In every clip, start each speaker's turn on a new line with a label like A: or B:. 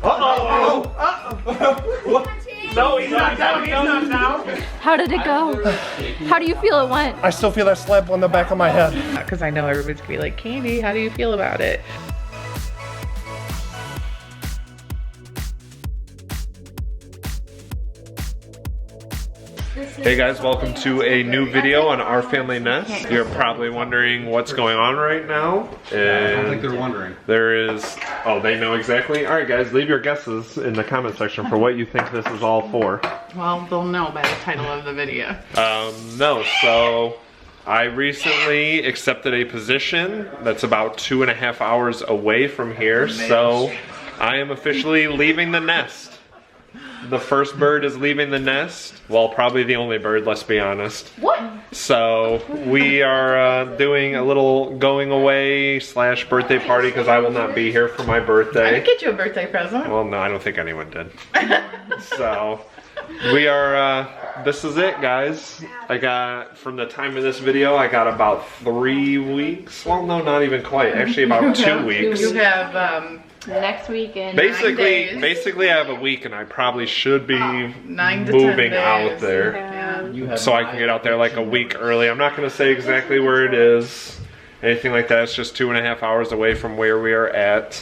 A: Uh-oh! No, he's not down. He's not down.
B: How did it go? How do you feel it went?
A: I still feel that slap on the back of my head.
C: Because I know everybody's gonna be like, Candi, how do you feel about it?
A: Hey guys, welcome to a new video on Our Family Nest. You're probably wondering what's going on right now. And
D: I don't think they're wondering.
A: There is, oh, they know exactly. All right guys, leave your guesses in the comment section for what you think this is all for.
C: Well, they'll know by the title of the video.
A: No, so I recently accepted a position that's about 2.5 hours away from here. So I am officially leaving the nest. The first bird is leaving the nest. Well, probably the only bird, let's be honest.
B: What?
A: So we are doing a little going away / birthday party because I will not be here for my
C: I
A: birthday.
C: didn't get you a birthday present.
A: Well, no, I don't think anyone did. So we are, this is it guys. I got, from the time of this video, I got about 3 weeks. Well, no, not even quite. Actually about 2 weeks.
C: You have,
B: Next week and
A: Basically I have a week and I probably should be
C: 9 to 10
A: moving
C: days.
A: out there.
C: Yeah.
A: So I can get out there like a week early. I'm not gonna say exactly where it is, anything like that. It's just 2.5 hours away from where we are at.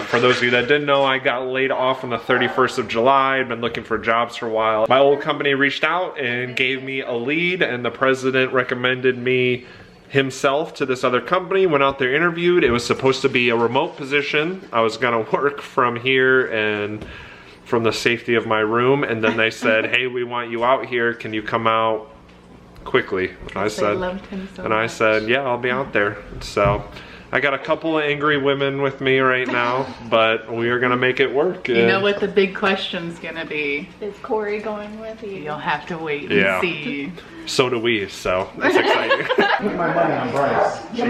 A: For those of you that didn't know, I got laid off on the 31st of July. I'd been looking for jobs for a while. My old company reached out and gave me a lead, and the president recommended me himself to this other company. Went out there, interviewed. It was supposed to be a remote position. I was gonna work from here and from the safety of my room, and then they said, hey, we want you out here, can you come out quickly? And I said, yeah, I'll be out there. So I got a couple of angry women with me right now, but we are gonna make it work.
C: You know what the big question's gonna be?
B: Is Corey going with you?
C: You'll have to wait and see.
A: So do we, so it's exciting.
D: Put my money on Bryce.
B: There's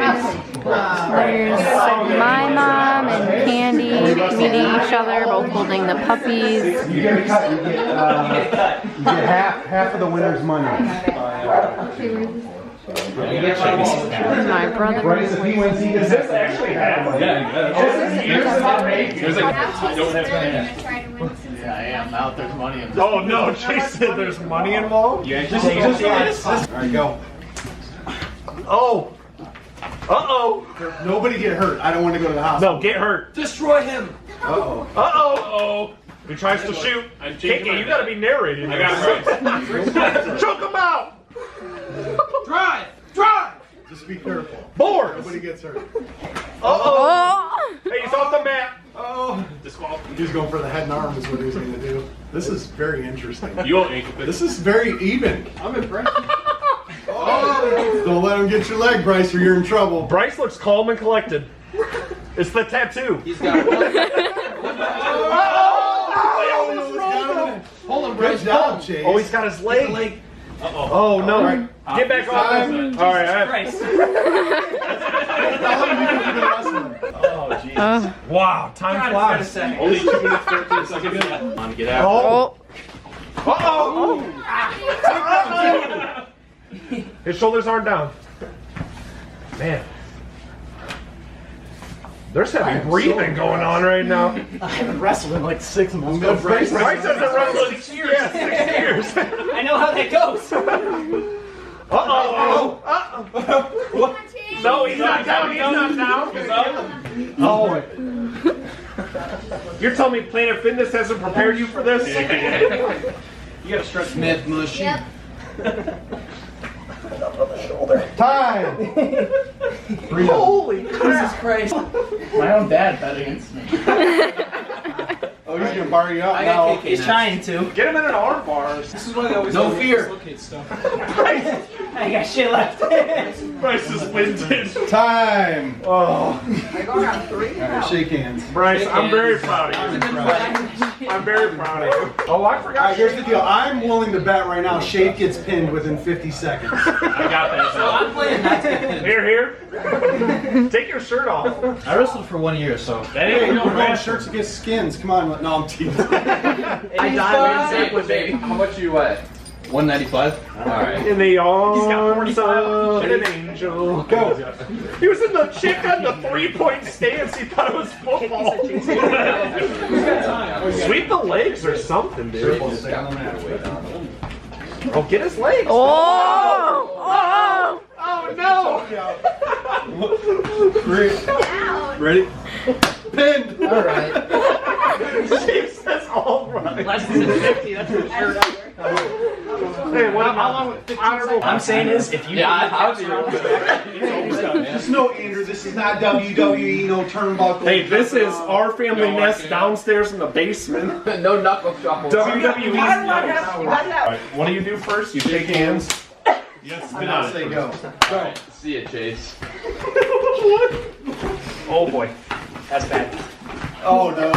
B: my mom and Candi meeting each other, both holding the puppies.
D: You get a cut. You get half of the winner's money.
B: My brother.
D: Bryce, if he wins, he gets this actually half.
E: Yeah, I am. Now there's money involved.
A: Oh no, Jason, there's money involved?
E: You ain't just
D: Alright, go.
A: Oh! Uh-oh!
D: Nobody get hurt. I don't want to go to the hospital.
A: No, get hurt.
E: destroy him.
D: Uh-oh.
A: Uh-oh! He tries to shoot. Kiki, you gotta be narrating. I got it. Choke him out!
E: Drive! Drive!
D: Just be careful.
A: Boards!
D: Nobody gets hurt.
A: Uh-oh! Hey, he's off the mat!
D: Oh. He's going for the head and arm is what he's going to do. This is very interesting.
E: You won't ankle it.
D: This is very even.
E: I'm impressed.
D: Oh. Don't let him get your leg, Bryce, or you're in trouble.
A: Bryce looks calm and collected. It's the tattoo.
E: He's got one. Hold him, Bryce.
D: Good job, Chase.
A: Oh, he's got his leg. Oh no!
D: Right.
A: Get back off him! All right.
E: Oh, jeez.
A: Wow, time flies.
E: Only 2 minutes 13 seconds left. Come on, get out.
A: Oh! Uh-oh! His shoulders aren't down. Man. There's heavy breathing going on right now.
E: I haven't wrestled in like 6 months.
A: Bryce hasn't wrestled in 6 years. Yeah, 6 years.
E: I know how that goes.
A: Uh-oh. No, he's not down. He's not down. Oh. You're telling me Planet Fitness hasn't prepared you for this?
E: You gotta stretch Smith mushy.
B: Yep.
D: Time.
A: Holy
E: Jesus Christ. My own dad bet against me.
D: Oh, he's going to bar you up
E: I
D: now.
E: got KK. He's trying to.
A: Get him in an arm bar.
E: This is why they always no fear. Stuff. I got shit left.
A: Bryce is winded.
D: Time.
A: Oh.
D: All right, shake hands.
A: Bryce, I'm very proud of you. I'm very proud of you. Oh, I
D: All
A: forgot.
D: right, here's the deal. I'm willing to bet right now Shade gets pinned within 50 seconds.
E: I got that. So I'm playing not to get pinned.
A: Here. Take your shirt off.
E: I wrestled for 1 year, so.
D: Hey, we're going shirts against skins. Come on. No, I'm teasing.
E: I died with baby. How much you at? 195. All right.
A: In the arms of an angel.
D: Go.
A: He was in the chick on the 3-point stance. He thought it was football.
E: Who's got time?
A: Sweep the legs or something, dude. Oh, get his legs.
B: Oh! Oh!
A: Oh no!
D: Ready? Pinned.
E: All right.
A: Chase says all right.
E: Less than 50. That's for sure.
A: Hey, what about
E: I'm saying is, if you
D: Just know, Andrew, this is not WWE, no turnbuckle.
A: Hey, this is our family nest downstairs in the basement.
E: no knuckle shuffle.
A: WWE. Alright, what do you do first? You shake hands.
D: Yes, I say go.
E: Alright, see ya, Chase.
A: Oh boy.
E: That's bad.
D: Oh no.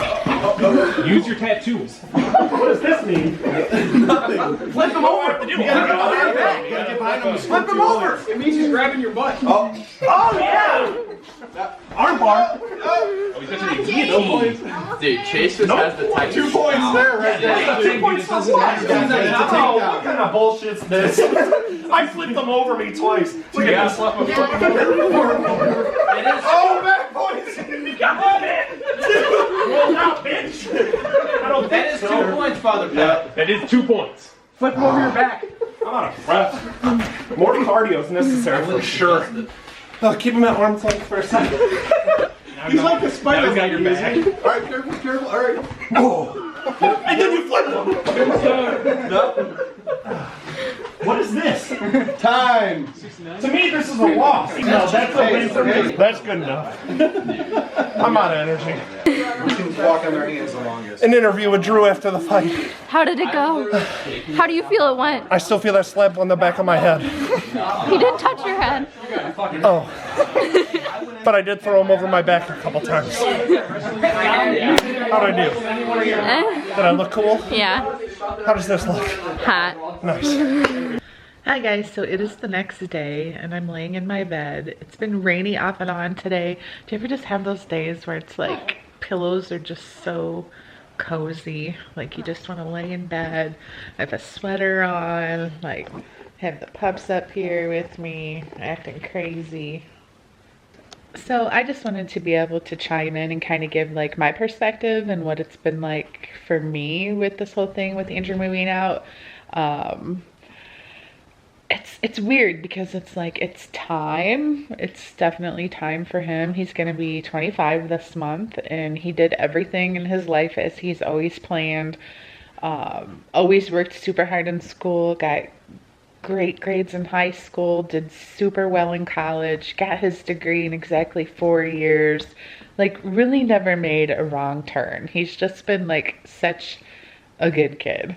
A: Use your tattoos. What does this mean?
D: Nothing.
E: Flip him over.
D: You gotta get behind him.
E: Flip him over. It means he's grabbing your butt.
D: Oh.
A: Oh yeah! Armbar.
E: Dude, Chase just has the tightest.
D: 2 points there, right there.
A: 2 points for what? Oh, what kind of bullshit's this? I flipped them over me twice. Look at this.
D: Oh, back points.
A: Come on, man! Roll out, bitch! I don't
E: That
A: think
E: is
A: so.
E: 2 points, Father Pat.
A: That is 2 points.
E: Flip him over your back.
A: I'm out of breath. More cardio is necessary for sure. Keep him at arm's length for a second.
D: He's like a spider.
A: Now he's got your back.
D: All right, careful, careful. All right.
A: Oh. And then you flip him.
D: No.
A: What is this?
D: Time.
A: To me, this is a loss. No, that's a win for me. That's good enough. I'm out of energy.
D: Walk on their hands the longest.
A: An interview with Drew after the fight.
B: How did it go? How do you feel it went?
A: I still feel that slap on the back of my head.
B: He did touch your head.
A: Oh. But I did throw him over my back a couple times. How'd I do? Did I look cool?
B: Yeah.
A: How does this look?
B: Hot.
A: Nice.
C: Hi guys, so it is the next day and I'm laying in my bed. It's been rainy off and on today. Do you ever just have those days where it's like pillows are just so cozy? Like you just want to lay in bed, I have a sweater on, like have the pups up here with me, acting crazy. So I just wanted to be able to chime in and kind of give like my perspective and what it's been like for me with this whole thing with Andrew moving out. It's weird because it's like it's time. It's definitely time for him. He's gonna be 25 this month and he did everything in his life as he's always planned. Always worked super hard in school, got great grades in high school, did super well in college, got his degree in exactly 4 years, like really never made a wrong turn. He's just been like such a good kid.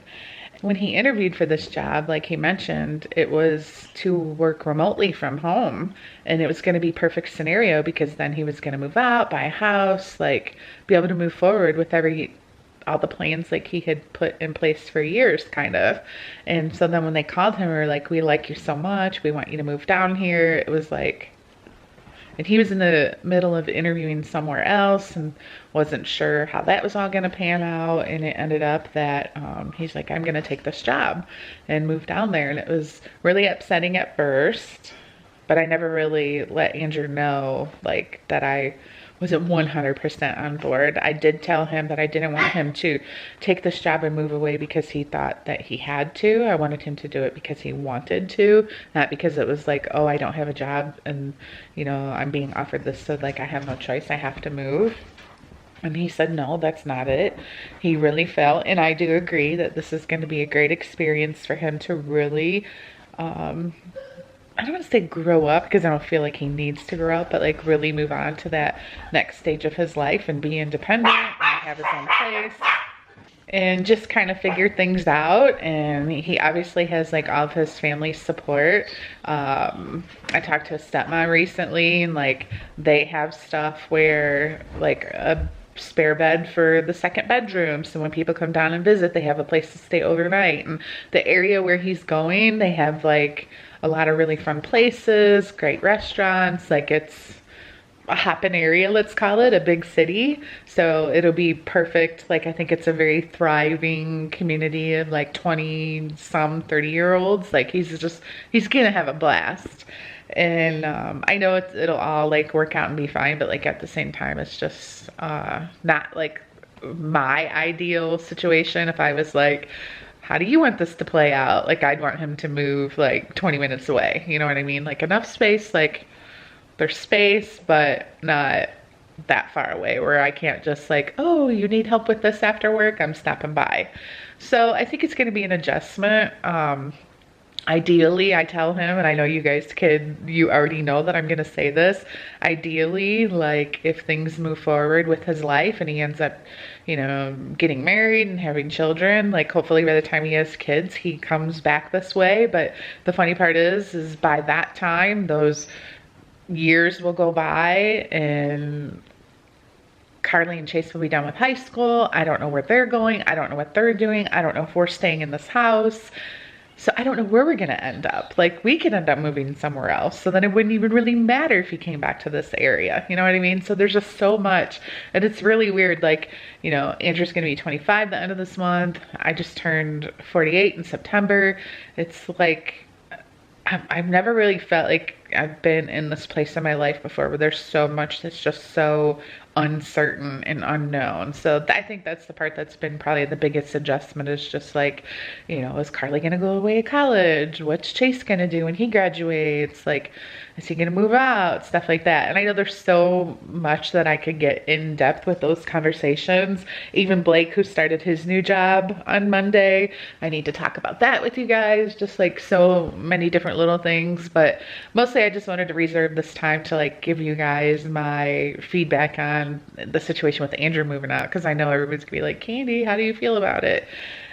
C: When he interviewed for this job, like he mentioned, it was to work remotely from home and it was going to be perfect scenario because then he was going to move out, buy a house, like be able to move forward with all the plans like he had put in place for years kind of. And so then when they called him, we were like, we like you so much, we want you to move down here. It was like, and he was in the middle of interviewing somewhere else and wasn't sure how that was all going to pan out. And it ended up that he's like, I'm going to take this job and move down there. And it was really upsetting at first, but I never really let Andrew know like that I wasn't 100% on board. I did tell him that I didn't want him to take this job and move away because he thought that he had to. I wanted him to do it because he wanted to, not because it was like, oh, I don't have a job and, you know, I'm being offered this, so like I have no choice, I have to move. And he said, no, that's not it. He really felt, and I do agree that this is going to be a great experience for him to really, I don't want to say grow up because I don't feel like he needs to grow up, but like really move on to that next stage of his life and be independent and have his own place and just kind of figure things out. And he obviously has like all of his family's support. I talked to his stepmom recently and like they have stuff where like a spare bed for the second bedroom, so when people come down and visit they have a place to stay overnight. And the area where he's going, they have like a lot of really fun places, great restaurants, like it's a hopping area, let's call it, a big city. So it'll be perfect. Like I think it's a very thriving community of like 20-some, 30-year-olds. Like he's gonna have a blast. And I know it'll all like work out and be fine, but like at the same time, it's just not like my ideal situation, if I was like, how do you want this to play out? Like, I'd want him to move like 20 minutes away. You know what I mean? Like, enough space, like there's space, but not that far away where I can't just like, oh, you need help with this after work, I'm stopping by. So I think it's going to be an adjustment. Ideally, I tell him, and I know you guys you already know that I'm going to say this. Ideally, like if things move forward with his life and he ends up, you know, getting married and having children, like hopefully by the time he has kids, he comes back this way. But the funny part is by that time, those years will go by and Karli and Chase will be done with high school. I don't know where they're going. I don't know what they're doing. I don't know if we're staying in this house. So I don't know where we're going to end up. Like, we could end up moving somewhere else. So then it wouldn't even really matter if he came back to this area. You know what I mean? So there's just so much. And it's really weird. Like, you know, Andrew's going to be 25 the end of this month. I just turned 48 in September. It's like, I've never really felt like I've been in this place in my life before where there's so much that's just so uncertain and unknown. So I think that's the part that's been probably the biggest adjustment, is just like, you know, is Karli gonna go away to college? What's Chase gonna do when he graduates? Like, is he gonna move out? Stuff like that. And I know there's so much that I could get in depth with those conversations. Even Blake, who started his new job on Monday, I need to talk about that with you guys. Just like so many different little things. But mostly I just wanted to reserve this time to like give you guys my feedback on the situation with Andrew moving out, because I know everybody's gonna be like, Candi, how do you feel about it?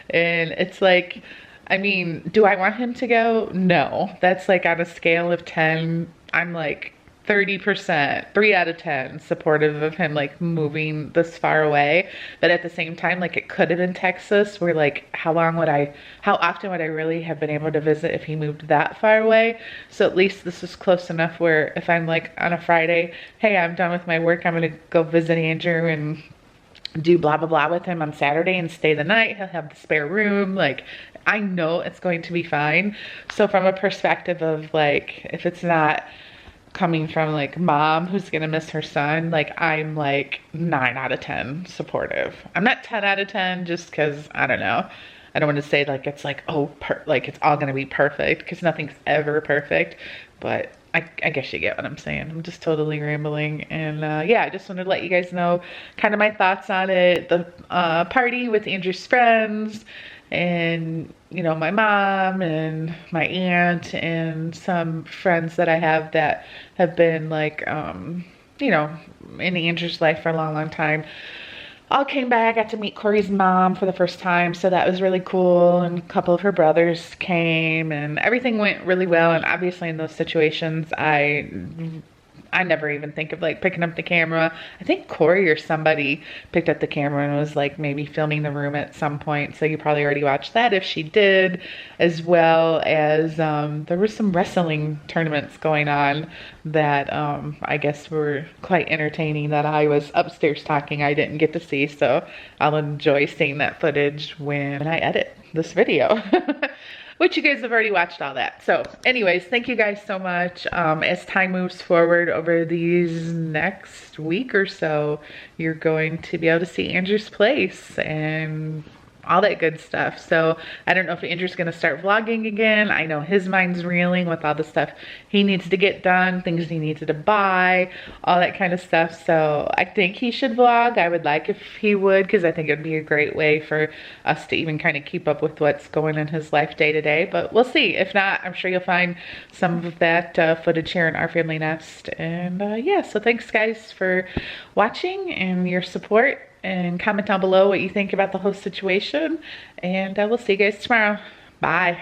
C: And it's like, I mean, do I want him to go? No. That's like on a scale of 10, I'm like 30%, 3 out of 10 supportive of him like moving this far away. But at the same time, like, it could have been Texas, where like how often would I really have been able to visit if he moved that far away? So at least this is close enough where if I'm like on a Friday, hey, I'm done with my work, I'm gonna go visit Andrew and do blah blah blah with him on Saturday and stay the night. He'll have the spare room. Like, I know it's going to be fine. So from a perspective of like, if it's not coming from like mom who's gonna miss her son, like I'm like 9 out of 10 supportive. I'm not 10 out of 10 just because, I don't know, I don't want to say like it's like, oh, like it's all gonna be perfect, because nothing's ever perfect. But I guess you get what I'm saying. I'm just totally rambling. And yeah, I just wanted to let you guys know kind of my thoughts on it. The party with Andrew's friends, and you know, my mom and my aunt and some friends that I have that have been like, you know, in Andrew's life for a long time, all came back. I got to meet Corey's mom for the first time, so that was really cool. And a couple of her brothers came, and everything went really well. And obviously in those situations, I never even think of like picking up the camera. I think Corey or somebody picked up the camera and was like maybe filming the room at some point. So you probably already watched that if she did, as well as there were some wrestling tournaments going on that I guess were quite entertaining that I was upstairs talking. I didn't get to see, so I'll enjoy seeing that footage when I edit this video. Which you guys have already watched all that. So anyways, thank you guys so much. As time moves forward over these next week or so, you're going to be able to see Andrew's place and all that good stuff. So I don't know if Andrew's gonna start vlogging again. I know his mind's reeling with all the stuff he needs to get done, things he needs to buy, all that kind of stuff. So I think he should vlog. I would like if he would, because I think it'd be a great way for us to even kind of keep up with what's going in his life day to day. But we'll see. If not, I'm sure you'll find some of that footage here in Our Family Nest. And yeah, so thanks guys for watching and your support. And comment down below what you think about the whole situation. And I will see you guys tomorrow. Bye.